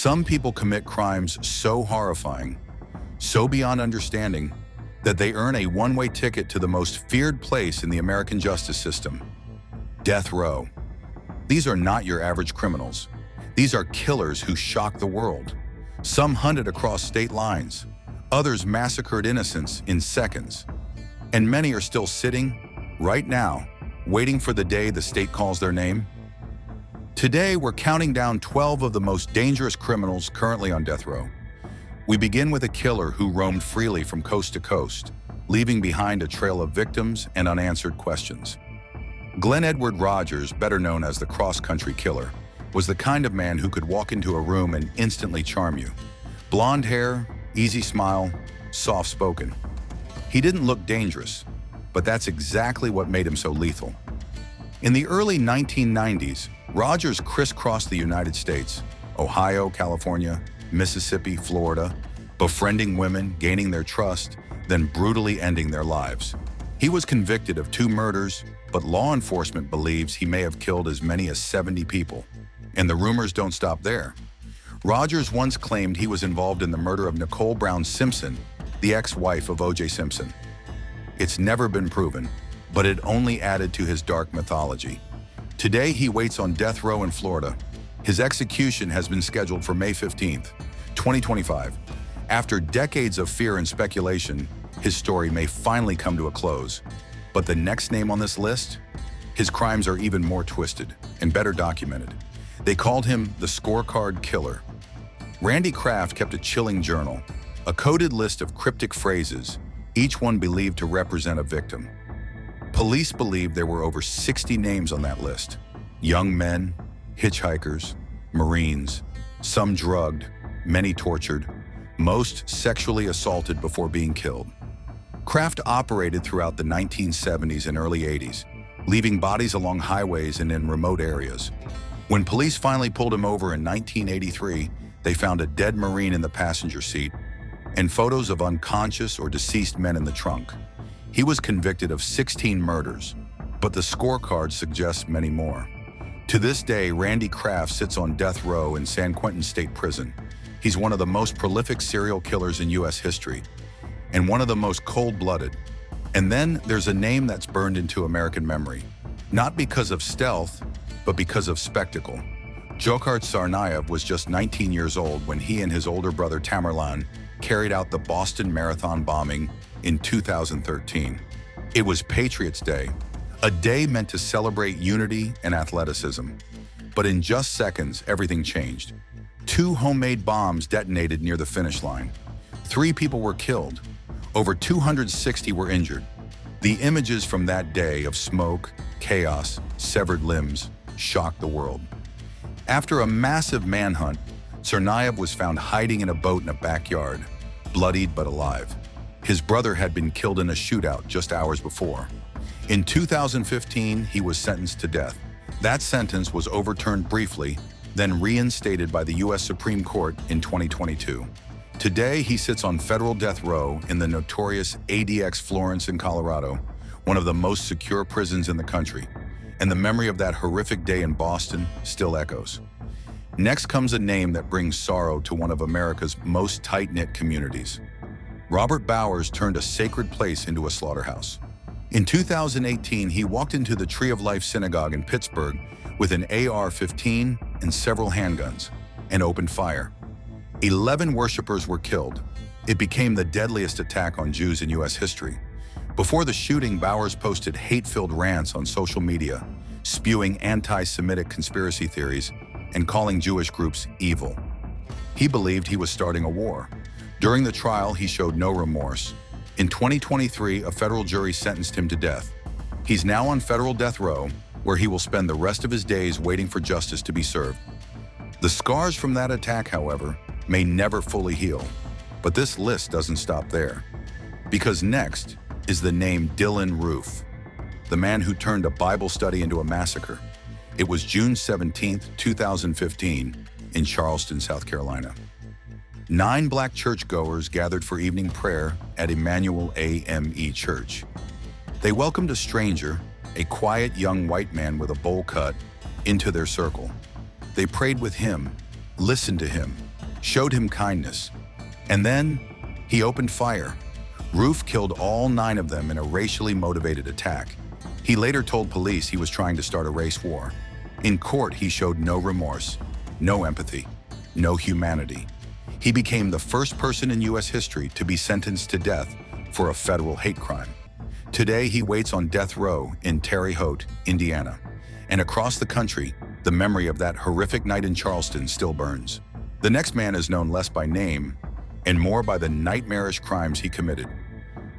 Some people commit crimes so horrifying, so beyond understanding, that they earn a one-way ticket to the most feared place in the American justice system: death row. These are not your average criminals. These are killers who shock the world. Some hunted across state lines, others massacred innocents in seconds. And many are still sitting, right now, waiting for the day the state calls their name. Today, we're counting down 12 of the most dangerous criminals currently on death row. We begin with a killer who roamed freely from coast to coast, leaving behind a trail of victims and unanswered questions. Glenn Edward Rogers, better known as the cross-country killer, was the kind of man who could walk into a room and instantly charm you. Blonde hair, easy smile, soft-spoken. He didn't look dangerous, but that's exactly what made him so lethal. In the early 1990s, Rogers crisscrossed the United States, Ohio, California, Mississippi, Florida, befriending women, gaining their trust, then brutally ending their lives. He was convicted of 2 murders, but law enforcement believes he may have killed as many as 70 people. And the rumors don't stop there. Rogers once claimed he was involved in the murder of Nicole Brown Simpson, the ex-wife of O.J. Simpson. It's never been proven, but it only added to his dark mythology. Today, he waits on death row in Florida. His execution has been scheduled for May 15th, 2025. After decades of fear and speculation, his story may finally come to a close. But the next name on this list? His crimes are even more twisted and better documented. They called him the scorecard killer. Randy Kraft kept a chilling journal, a coded list of cryptic phrases, each one believed to represent a victim. Police believe there were over 60 names on that list. Young men, hitchhikers, Marines, some drugged, many tortured, most sexually assaulted before being killed. Kraft operated throughout the 1970s and early 80s, leaving bodies along highways and in remote areas. When police finally pulled him over in 1983, they found a dead Marine in the passenger seat and photos of unconscious or deceased men in the trunk. He was convicted of 16 murders, but the scorecard suggests many more. To this day, Randy Kraft sits on death row in San Quentin State Prison. He's one of the most prolific serial killers in U.S. history, and one of the most cold-blooded. And then there's a name that's burned into American memory, not because of stealth, but because of spectacle. Dzhokhar Tsarnaev was just 19 years old when he and his older brother Tamerlan carried out the Boston Marathon bombing in 2013. It was Patriots' Day, a day meant to celebrate unity and athleticism. But in just seconds, everything changed. 2 homemade bombs detonated near the finish line. 3 people were killed. Over 260 were injured. The images from that day of smoke, chaos, severed limbs shocked the world. After a massive manhunt, Tsarnaev was found hiding in a boat in a backyard, bloodied but alive. His brother had been killed in a shootout just hours before. In 2015, he was sentenced to death. That sentence was overturned briefly, then reinstated by the U.S. Supreme Court in 2022. Today, he sits on federal death row in the notorious ADX Florence in Colorado, one of the most secure prisons in the country, and the memory of that horrific day in Boston still echoes. Next comes a name that brings sorrow to one of America's most tight-knit communities. Robert Bowers turned a sacred place into a slaughterhouse. In 2018, he walked into the Tree of Life Synagogue in Pittsburgh with an AR-15 and several handguns, and opened fire. 11 worshipers were killed. It became the deadliest attack on Jews in U.S. history. Before the shooting, Bowers posted hate-filled rants on social media, spewing anti-Semitic conspiracy theories and calling Jewish groups evil. He believed he was starting a war. During the trial, he showed no remorse. In 2023, a federal jury sentenced him to death. He's now on federal death row, where he will spend the rest of his days waiting for justice to be served. The scars from that attack, however, may never fully heal. But this list doesn't stop there. Because next is the name Dylann Roof, the man who turned a Bible study into a massacre. It was June 17, 2015, in Charleston, South Carolina. 9 black churchgoers gathered for evening prayer at Emmanuel AME Church. They welcomed a stranger, a quiet young white man with a bowl cut, into their circle. They prayed with him, listened to him, showed him kindness, and then he opened fire. Roof killed all 9 of them in a racially motivated attack. He later told police he was trying to start a race war. In court, he showed no remorse, no empathy, no humanity. He became the first person in U.S. history to be sentenced to death for a federal hate crime. Today, he waits on death row in Terre Haute, Indiana. And across the country, the memory of that horrific night in Charleston still burns. The next man is known less by name and more by the nightmarish crimes he committed.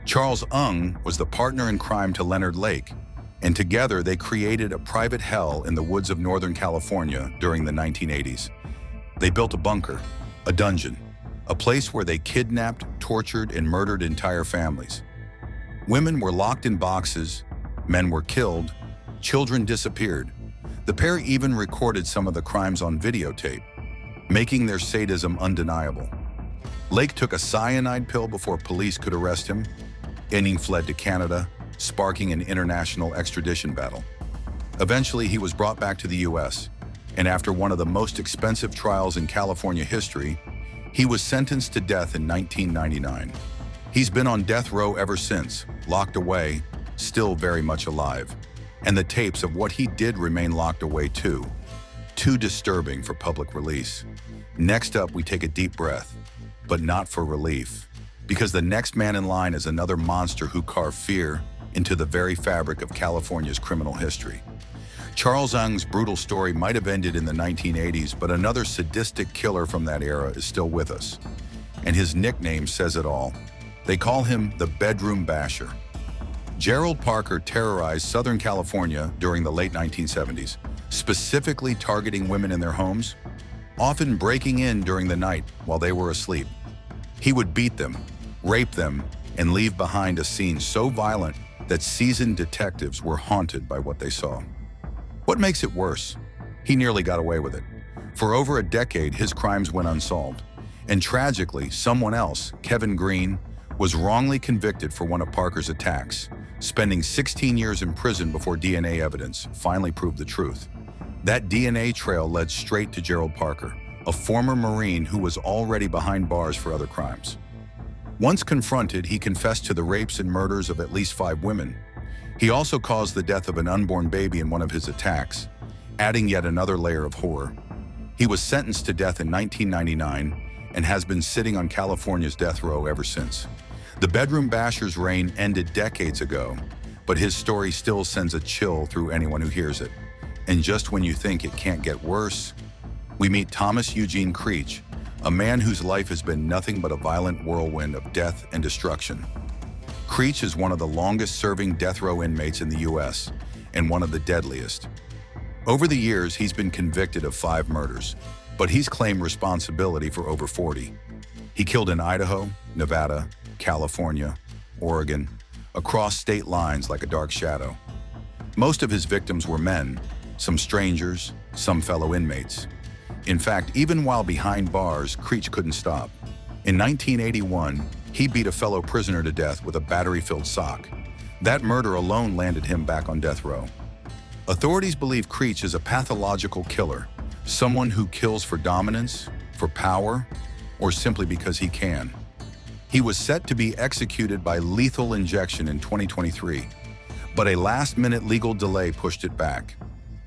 Charles Ng was the partner in crime to Leonard Lake, and together they created a private hell in the woods of Northern California during the 1980s. They built a bunker, a dungeon, a place where they kidnapped, tortured, and murdered entire families. Women were locked in boxes, men were killed, children disappeared. The pair even recorded some of the crimes on videotape, making their sadism undeniable. Lake took a cyanide pill before police could arrest him. Ng fled to Canada, sparking an international extradition battle. Eventually, he was brought back to the U.S., and after one of the most expensive trials in California history, he was sentenced to death in 1999. He's been on death row ever since, locked away, still very much alive. And the tapes of what he did remain locked away too. Too disturbing for public release. Next up, we take a deep breath, but not for relief, because the next man in line is another monster who carved fear into the very fabric of California's criminal history. Charles Ng's brutal story might have ended in the 1980s, but another sadistic killer from that era is still with us. And his nickname says it all. They call him the Bedroom Basher. Gerald Parker terrorized Southern California during the late 1970s, specifically targeting women in their homes, often breaking in during the night while they were asleep. He would beat them, rape them, and leave behind a scene so violent that seasoned detectives were haunted by what they saw. What makes it worse? He nearly got away with it. For over a decade, his crimes went unsolved. And tragically, someone else, Kevin Green, was wrongly convicted for one of Parker's attacks, spending 16 years in prison before DNA evidence finally proved the truth. That DNA trail led straight to Gerald Parker, a former Marine who was already behind bars for other crimes. Once confronted, he confessed to the rapes and murders of at least 5 women. He also caused the death of an unborn baby in one of his attacks, adding yet another layer of horror. He was sentenced to death in 1999 and has been sitting on California's death row ever since. The Bedroom Basher's reign ended decades ago, but his story still sends a chill through anyone who hears it. And just when you think it can't get worse, we meet Thomas Eugene Creech, a man whose life has been nothing but a violent whirlwind of death and destruction. Creech is one of the longest-serving death row inmates in the U.S. and one of the deadliest. Over the years, he's been convicted of 5 murders, but he's claimed responsibility for over 40. He killed in Idaho, Nevada, California, Oregon, across state lines like a dark shadow. Most of his victims were men, some strangers, some fellow inmates. In fact, even while behind bars, Creech couldn't stop. In 1981, he beat a fellow prisoner to death with a battery-filled sock. That murder alone landed him back on death row. Authorities believe Creech is a pathological killer, someone who kills for dominance, for power, or simply because he can. He was set to be executed by lethal injection in 2023, but a last-minute legal delay pushed it back.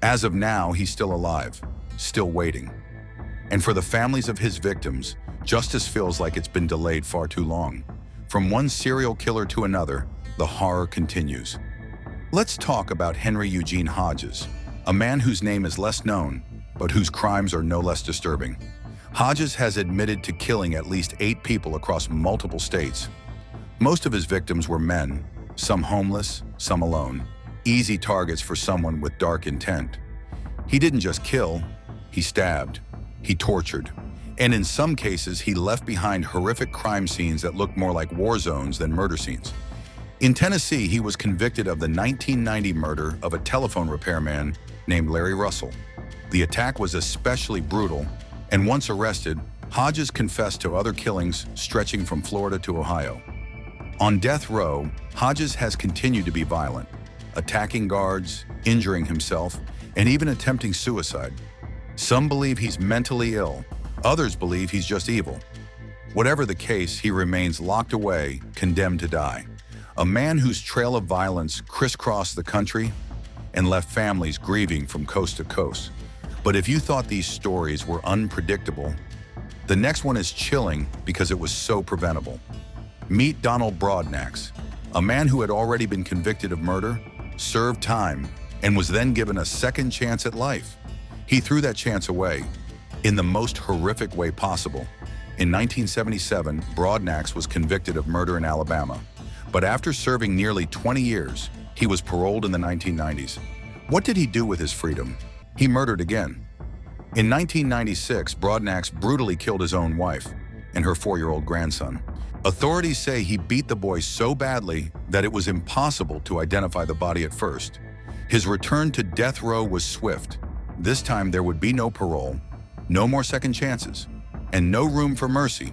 As of now, he's still alive, still waiting. And for the families of his victims, justice feels like it's been delayed far too long. From one serial killer to another, the horror continues. Let's talk about Henry Eugene Hodges, a man whose name is less known, but whose crimes are no less disturbing. Hodges has admitted to killing at least 8 people across multiple states. Most of his victims were men, some homeless, some alone, easy targets for someone with dark intent. He didn't just kill, he stabbed, he tortured, and in some cases he left behind horrific crime scenes that looked more like war zones than murder scenes. In Tennessee, he was convicted of the 1990 murder of a telephone repairman named Larry Russell. The attack was especially brutal, and once arrested, Hodges confessed to other killings stretching from Florida to Ohio. On death row, Hodges has continued to be violent, attacking guards, injuring himself, and even attempting suicide. Some believe he's mentally ill, Others believe he's just evil. Whatever the case, he remains locked away, condemned to die. A man whose trail of violence crisscrossed the country and left families grieving from coast to coast. But if you thought these stories were unpredictable, the next one is chilling because it was so preventable. Meet Donald Broadnax, a man who had already been convicted of murder, served time, and was then given a second chance at life. He threw that chance away in the most horrific way possible. In 1977, Broadnax was convicted of murder in Alabama. But after serving nearly 20 years, he was paroled in the 1990s. What did he do with his freedom? He murdered again. In 1996, Broadnax brutally killed his own wife and her 4-year-old grandson. Authorities say he beat the boy so badly that it was impossible to identify the body at first. His return to death row was swift. This time there would be no parole, no more second chances, and no room for mercy.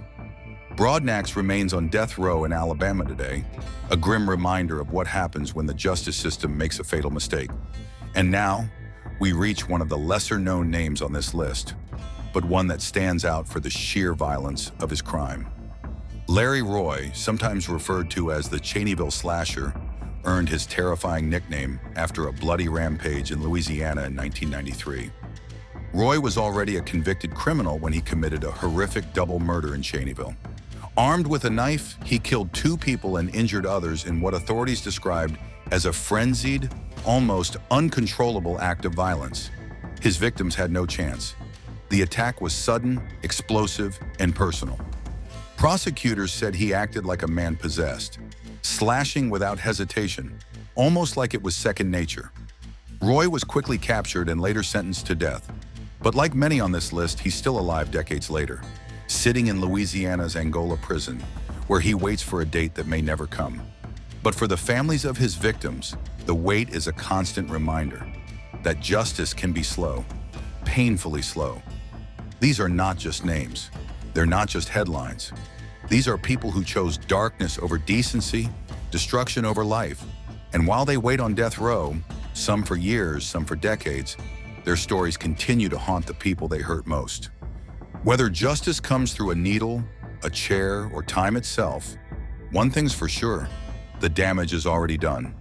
Broadnax remains on death row in Alabama today, a grim reminder of what happens when the justice system makes a fatal mistake. And now, we reach one of the lesser-known names on this list, but one that stands out for the sheer violence of his crime. Larry Roy, sometimes referred to as the Cheneyville Slasher, earned his terrifying nickname after a bloody rampage in Louisiana in 1993. Roy was already a convicted criminal when he committed a horrific double murder in Cheneyville. Armed with a knife, he killed 2 people and injured others in what authorities described as a frenzied, almost uncontrollable act of violence. His victims had no chance. The attack was sudden, explosive, and personal. Prosecutors said he acted like a man possessed, slashing without hesitation, almost like it was second nature. Roy was quickly captured and later sentenced to death. But like many on this list, he's still alive decades later, sitting in Louisiana's Angola prison, where he waits for a date that may never come. But for the families of his victims, the wait is a constant reminder that justice can be slow, painfully slow. These are not just names. They're not just headlines. These are people who chose darkness over decency, destruction over life. And while they wait on death row, some for years, some for decades, their stories continue to haunt the people they hurt most. Whether justice comes through a needle, a chair, or time itself, one thing's for sure, the damage is already done.